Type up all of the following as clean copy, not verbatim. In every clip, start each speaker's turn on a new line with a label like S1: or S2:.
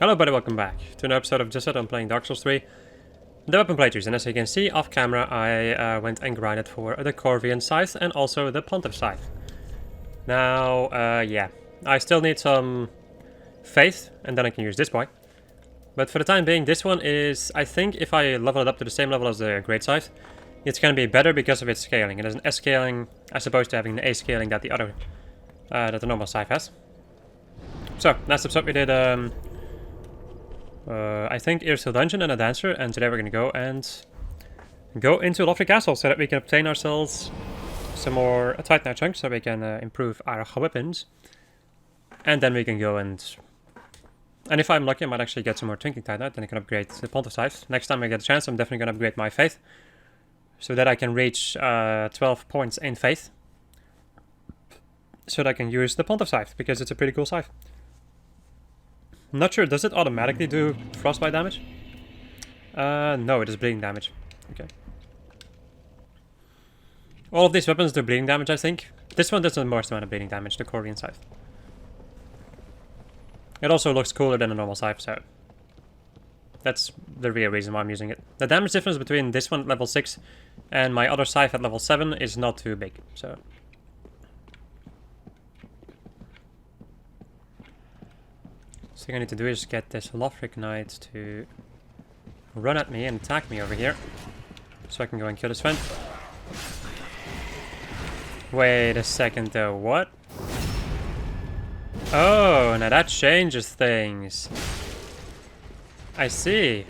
S1: Hello everybody, welcome back to an episode of Just Set. I'm playing Dark Souls 3. The weapon playthroughs, and as you can see off camera I went and grinded for the Corvian Scythe and also the Pontiff Scythe. Now, yeah, I still need some faith and then I can use this boy. But for the time being, this one is, I think if I level it up to the same level as the Great Scythe, it's going to be better because of its scaling. It has an S scaling as opposed to having an A scaling that the other, that the normal Scythe has. So, last episode we did, I think Earsteel Dungeon and a Dancer, and today we're going to go into Lofty Castle so that we can obtain ourselves some more Titanite chunks so we can improve our weapons. And then we can go and if I'm lucky I might actually get some more Twinkling Titanite, then I can upgrade the Pontiff Scythe. Next time I get a chance I'm definitely going to upgrade my Faith so that I can reach 12 points in Faith. So that I can use the Pontiff Scythe because it's a pretty cool scythe. Not sure, does it automatically do frostbite damage? No, it is bleeding damage. Okay. All of these weapons do bleeding damage, I think. This one does the most amount of bleeding damage, the Corvian Scythe. It also looks cooler than a normal scythe, so that's the real reason why I'm using it. The damage difference between this one at level 6 and my other scythe at level 7 is not too big, so... So what I need to do is get this Lothric Knight to run at me and attack me over here. So I can go and kill his friend. Wait a second though, what? Oh, now that changes things. I see.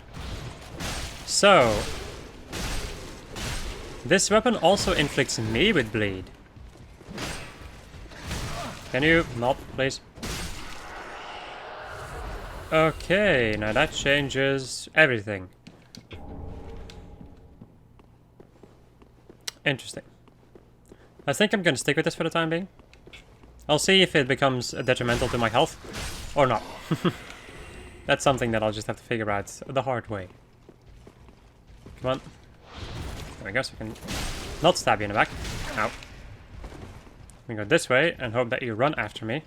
S1: So, this weapon also inflicts me with bleed. Can you not, please? Okay, now that changes everything. Interesting. I think I'm gonna stick with this for the time being. I'll see if it becomes detrimental to my health or not. That's something that I'll just have to figure out the hard way. Come on. There we go, so I can not stab you in the back. Ow. We go this way and hope that you run after me.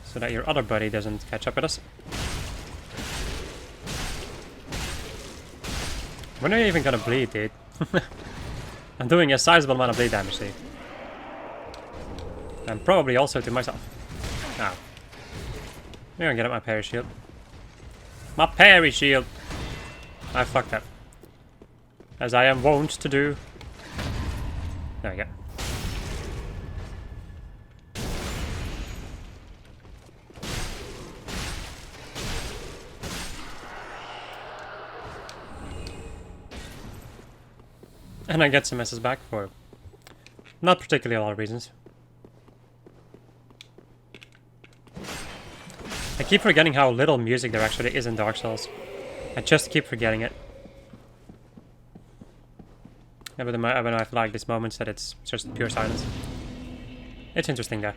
S1: So that your other buddy doesn't catch up with us. When are you even gonna bleed, dude? I'm doing a sizable amount of bleed damage to you. And probably also to myself. Now. I'm gonna get up my parry shield. My parry shield! I fucked up. As I am wont to do. There we go. And I get some S's back for not particularly a lot of reasons. I keep forgetting how little music there actually is in Dark Souls. I just keep forgetting it. Yeah, but when I have like these moments that it's just pure silence. It's interesting though.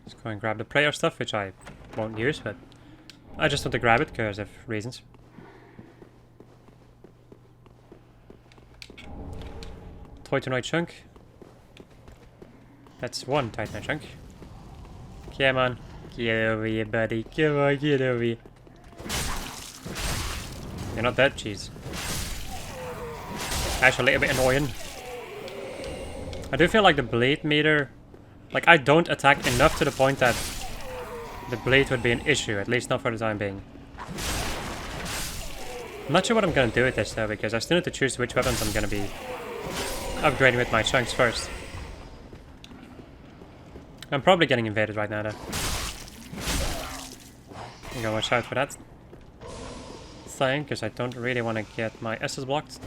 S1: Let's go and grab the player stuff, which I won't use, but I just want to grab it because of reasons. Titanite chunk. That's one Titanite chunk. Come on. Get over here, buddy. Come on, get over here. You're not dead, jeez. Actually a bit annoying. I do feel like the bleed meter... Like, I don't attack enough to the point that the bleed would be an issue, at least not for the time being. I'm not sure what I'm gonna do with this though, because I still need to choose which weapons I'm gonna be upgrading with my chunks first. I'm probably getting invaded right now though. I'm gonna watch out for that thing, because I don't really want to get my S's blocked.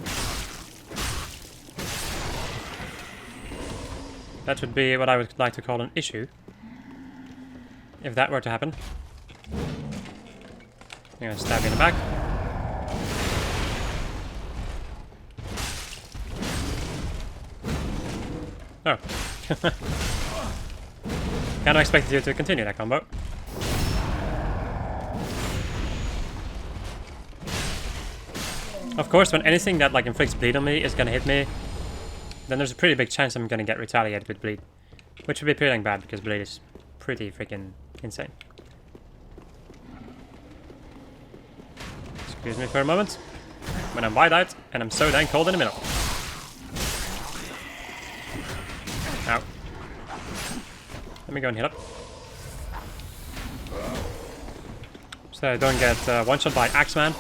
S1: That would be what I would like to call an issue. If that were to happen. I'm gonna stab you in the back. Oh. Kind of expected you to continue that combo. Of course, when anything that like inflicts bleed on me is gonna hit me, then there's a pretty big chance I'm gonna get retaliated with bleed. Which would be pretty bad because bleed is pretty freaking insane. Excuse me for a moment. When I'm wide out and I'm so dang cold in the middle. Ow. Let me go and heal up. So I don't get one shot by Axeman.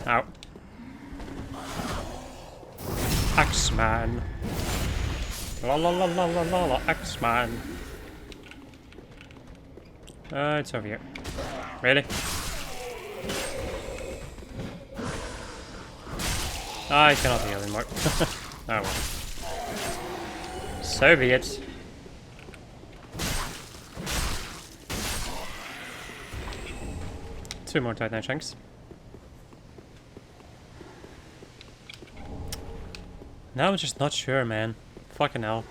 S1: Ow. Axeman. La la la la la la la, Axeman. It's over here. Really? I cannot heal anymore. Oh well. So be it. Two more Titanite chunks. Now I'm just not sure, man. Fucking hell.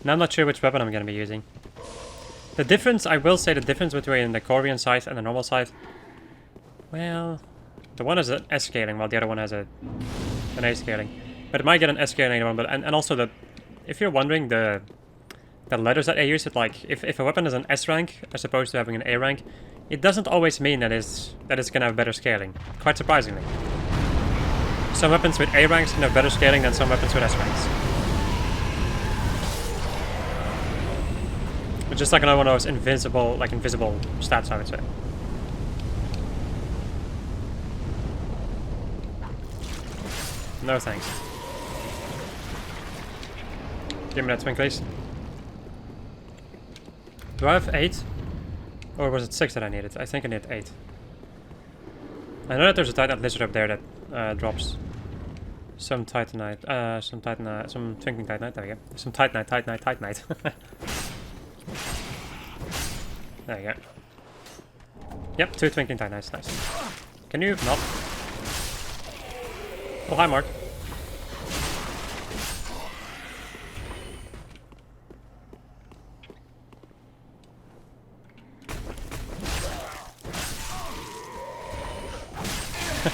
S1: Now I'm not sure which weapon I'm gonna be using. The difference, I will say the difference between the Corvian Scythe and the normal Scythe. Well, the one has an S scaling while the other one has an A scaling. But it might get an S scaling one, but and also the, if you're wondering, the letters that I use, it like if a weapon is an S rank as opposed to having an A rank, it doesn't always mean that it's gonna have better scaling. Quite surprisingly. Some weapons with A ranks can have better scaling than some weapons with S ranks. It's just like another one of those invisible stats, I would say. No thanks. Give me that swing, please. Do I have 8? Or was it 6 that I needed? I think I need 8. I know that there's a Titanite lizard up there that drops some Titanite, some twinkling Titanite, there we go. Some Titanite. There you go. Yep, 2 twinkling Titanites, nice. Can you not? Oh, hi, Mark.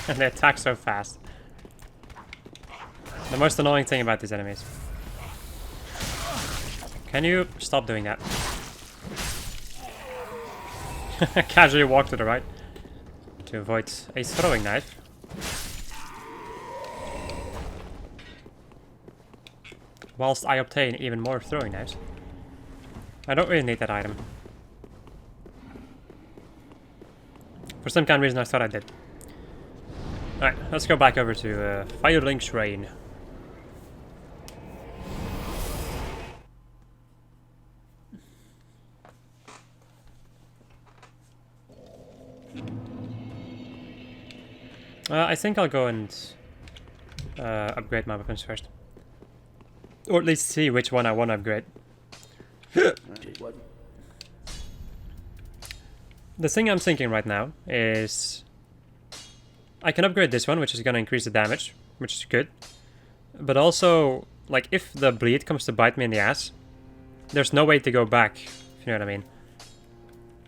S1: And they attack so fast. The most annoying thing about these enemies. Can you stop doing that? Casually walk to the right to avoid a throwing knife. Whilst I obtain even more throwing knives. I don't really need that item. For some kind of reason I thought I did. Alright, let's go back over to Firelink Shrine. I think I'll go and upgrade my weapons first. Or at least see which one I want to upgrade. The thing I'm thinking right now is I can upgrade this one, which is going to increase the damage, which is good. But also, like, if the bleed comes to bite me in the ass, there's no way to go back, if you know what I mean.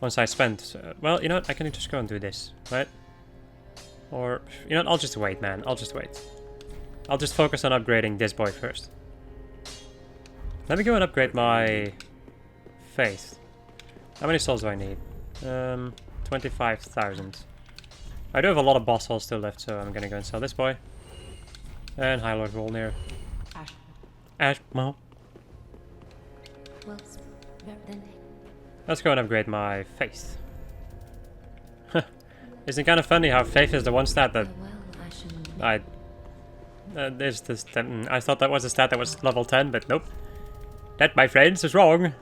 S1: Once I spend... well, you know what? I can just go and do this, right? Or, you know what? I'll just wait, man. I'll just wait. I'll just focus on upgrading this boy first. Let me go and upgrade my faith. How many souls do I need? 25,000. I do have a lot of boss souls still left, so I'm gonna go and sell this boy. And High Lord Volnir. Ash. Well. Let's go and upgrade my faith. Isn't it kind of funny how faith is the one stat that I thought that was a stat that was level 10, but nope. That, my friends, is wrong.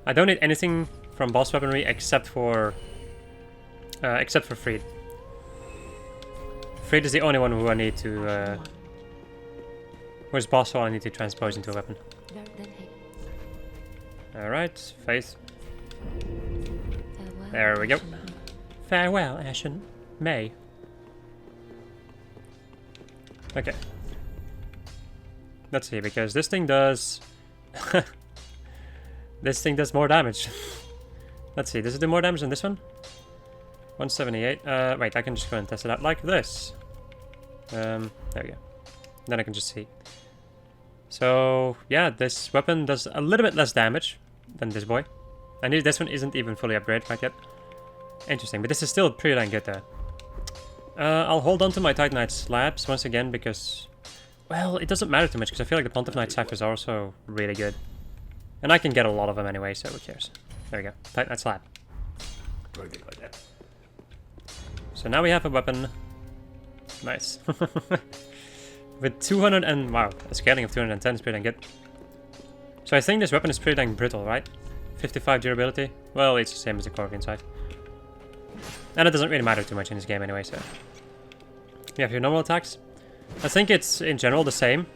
S1: I don't need anything from boss weaponry except for Freed. Freed is the only one who I need to where's boss soul I need to transpose into a weapon. Alright, faith. There we go. Farewell, Ashen. May. Okay. Let's see, because this thing does... this thing does more damage. Let's see, does it do more damage than this one? 178. Wait, I can just go and test it out like this. There we go. Then I can just see. So, yeah, this weapon does a little bit less damage than this boy. And this one isn't even fully upgraded right yet. Interesting, but this is still pretty dang good though. I'll hold on to my Titanite slabs once again because, well, it doesn't matter too much because I feel like the Pontiff Ciphers are also really good. And I can get a lot of them anyway, so who cares? There we go, Titanite slab. Very good like that. So now we have a weapon. Nice. With 200 and, wow, a scaling of 210 is pretty dang good. So I think this weapon is pretty dang brittle, right? 55 durability. Well, it's the same as the Corvian side. And it doesn't really matter too much in this game anyway, so... You have your normal attacks. I think it's, in general, the same.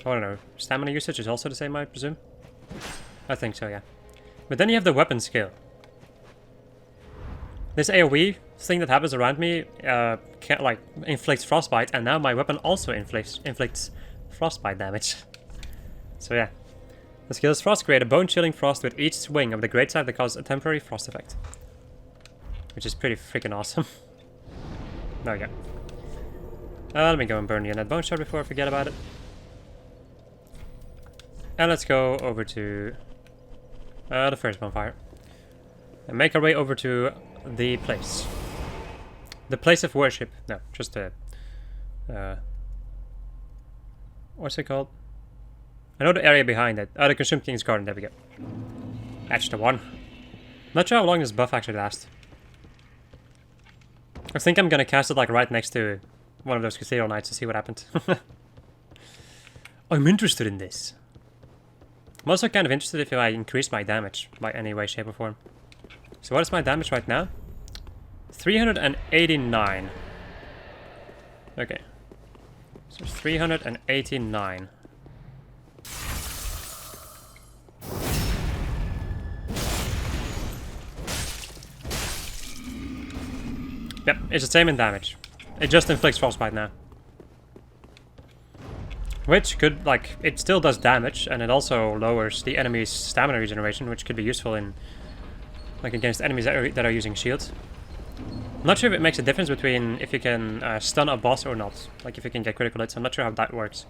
S1: I don't know. Stamina usage is also the same, I presume? I think so, yeah. But then you have the weapon skill. This AoE thing that happens around me inflicts frostbite, and now my weapon also inflicts frostbite damage. So yeah. The skill is Frost. Create a bone-chilling frost with each swing of the great scythe that causes a temporary frost effect. Which is pretty freaking awesome. There we go. Let me go and burn the undead bone shard before I forget about it. And let's go over to the first bonfire. And make our way over to the place. The place of worship. No, just the... what's it called? I know the area behind it. Oh, the Consumed King's Garden. There we go. That's the one. Not sure how long this buff actually lasts. I think I'm gonna cast it like right next to one of those Cathedral Knights to see what happens. I'm interested in this. I'm also kind of interested if I increase my damage by any way, shape or form. So what is my damage right now? 389. Okay. So 389. Yep, it's the same in damage. It just inflicts frostbite now. Which could, like, it still does damage, and it also lowers the enemy's stamina regeneration, which could be useful in, like, against enemies that are using shields. I'm not sure if it makes a difference between if you can stun a boss or not. Like, if you can get critical hits, I'm not sure how that works.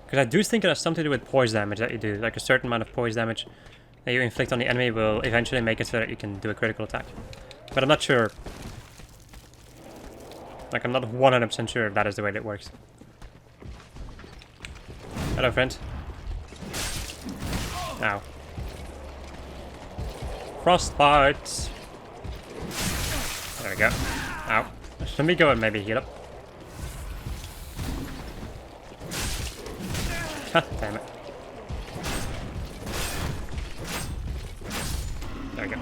S1: Because I do think it has something to do with poise damage that you do. Like, a certain amount of poise damage that you inflict on the enemy will eventually make it so that you can do a critical attack. But I'm not sure. Like, I'm not 100% sure if that is the way that it works. Hello, friend. Ow. Frostbite! There we go. Ow. Let me go and maybe heal up. Ha, damn it. There we go.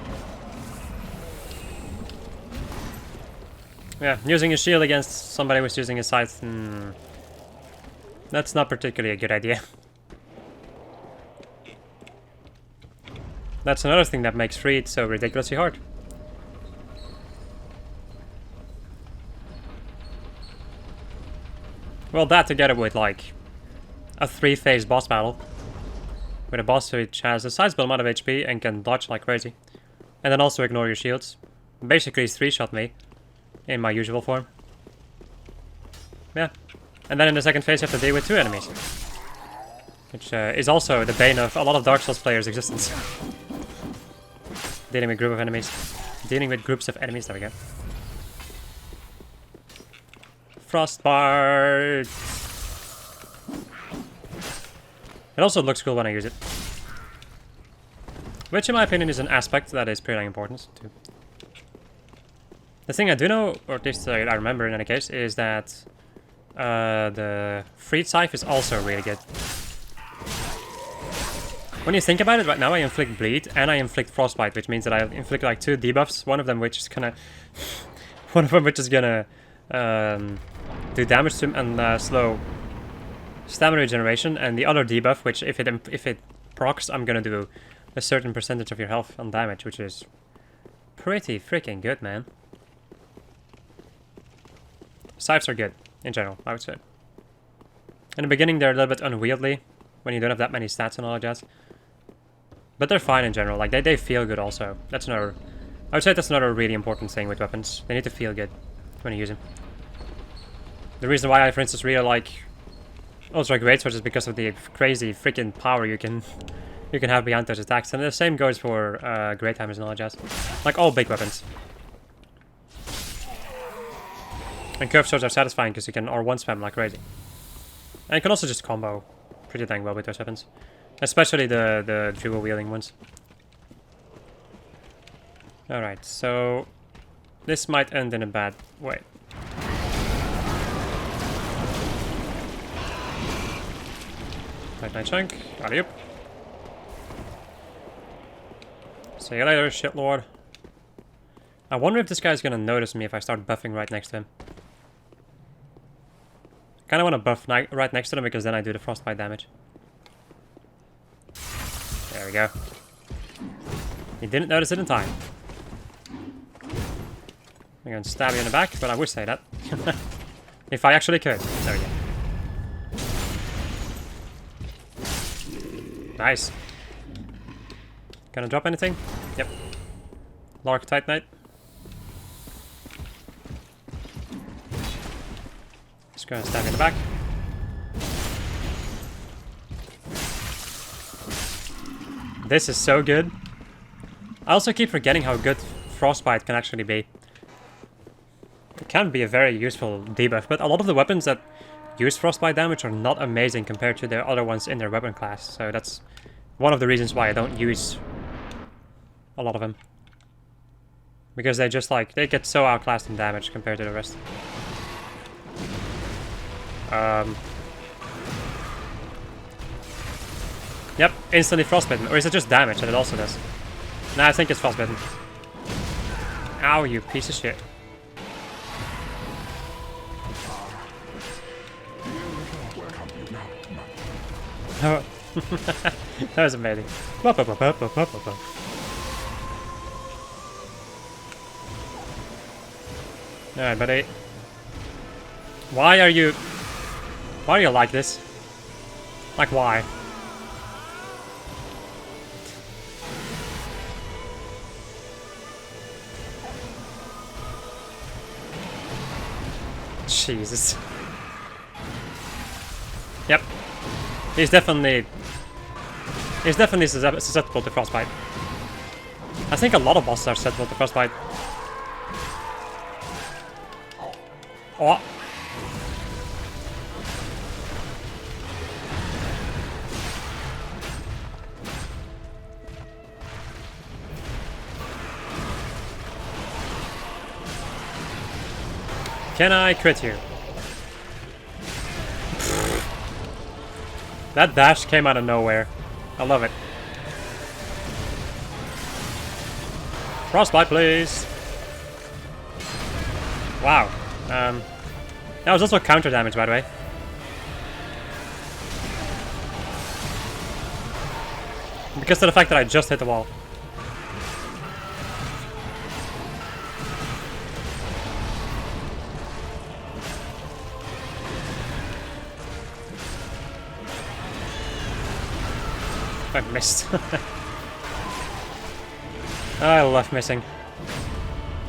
S1: Yeah, using a shield against somebody who's using a scythe, that's not particularly a good idea. That's another thing that makes Freed so ridiculously hard. Well, that together with, like, a 3-phase boss battle. With a boss which has a sizable amount of HP and can dodge like crazy. And then also ignore your shields. Basically, he's 3-shot me. In my usual form. Yeah. And then in the second phase you have to deal with 2 enemies. Which is also the bane of a lot of Dark Souls players' existence. Dealing with group of enemies. Dealing with groups of enemies, there we go. Frostbite! It also looks cool when I use it. Which in my opinion is an aspect that is pretty important too. The thing I do know, or at least I remember in any case, is that the Freed Scythe is also really good. When you think about it, right now I inflict bleed and I inflict frostbite, which means that I inflict like 2 debuffs. One of them which is gonna, do damage to him and slow stamina regeneration, and the other debuff, which if it procs, I'm gonna do a certain percentage of your health on damage, which is pretty freaking good, man. Scythes are good, in general, I would say. In the beginning, they're a little bit unwieldy, when you don't have that many stats and all of that. But they're fine in general, like, they feel good also. That's another... I would say that's another really important thing with weapons. They need to feel good when you use them. The reason why I, for instance, really like Ultra Greatswords is because of the crazy freaking power you can have behind those attacks. And the same goes for Great Hammers and all that jazz. Like all big weapons. And curved swords are satisfying because you can R1 spam like crazy. And you can also just combo pretty dang well with those weapons. Especially the dual wielding ones. Alright, so this might end in a bad way. Night chunk. Alley-oop. See you later, shitlord. I wonder if this guy's gonna notice me if I start buffing right next to him. Kinda wanna buff right next to him because then I do the frostbite damage. There we go. He didn't notice it in time. I'm gonna stab you in the back, but I would say that. If I actually could. There we go. Nice. Gonna drop anything? Yep. Lark Titanite. Just gonna stab you in the back. This is so good. I also keep forgetting how good Frostbite can actually be. It can be a very useful debuff, but a lot of the weapons that use Frostbite damage are not amazing compared to the other ones in their weapon class. So that's one of the reasons why I don't use a lot of them. Because they just like, they get so outclassed in damage compared to the rest. Yep, instantly frostbitten. Or is it just damage that it also does? Nah, I think it's frostbitten. Ow, you piece of shit. Oh. That was amazing. Alright, buddy. Why are you like this? Like, why? Jesus. Yep. He's definitely susceptible to frostbite. I think a lot of bosses are susceptible to frostbite. Oh. Can I crit you? That dash came out of nowhere. I love it. Frostbite, please. Wow. That was also counter damage, by the way. Because of the fact that I just hit the wall. I missed. I love missing.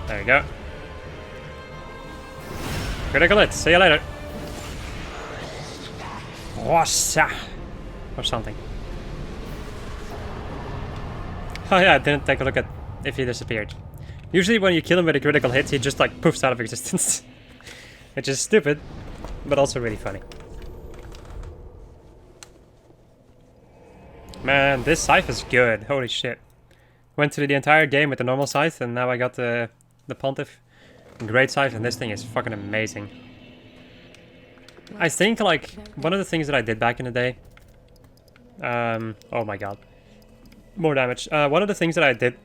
S1: There you go. Critical hit. See you later. Wassa! Or something. Oh yeah, I didn't take a look at if he disappeared. Usually when you kill him with a critical hit, he just like poofs out of existence. Which is stupid, but also really funny. Man, this scythe is good. Holy shit. Went through the entire game with the normal scythe, and now I got the Pontiff Great Scythe, and this thing is fucking amazing. I think, like, one of the things that I did back in the day... oh my god. More damage. One of the things that I did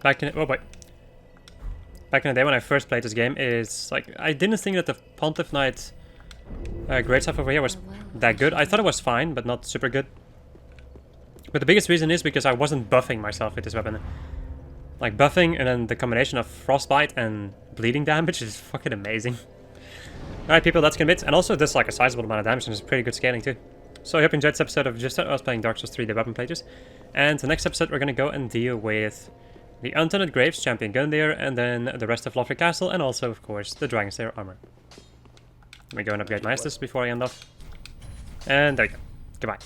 S1: back in... oh boy. Back in the day when I first played this game is, like, I didn't think that the Pontiff Knight Great Scythe over here was that good. I thought it was fine, but not super good. But the biggest reason is because I wasn't buffing myself with this weapon. Like, buffing and then the combination of frostbite and bleeding damage is fucking amazing. Alright people, that's gonna be it. And also it does like a sizable amount of damage and it's pretty good scaling too. So I hope you enjoyed this episode of Just I was playing Dark Souls 3, the weapon playthroughs. And the next episode we're gonna go and deal with the Untainted Graves, Champion Gundyr, and then the rest of Lothric Castle, and also of course the Dragon's Lair armor. Let me go and upgrade my Estus before I end off. And there you go. Goodbye.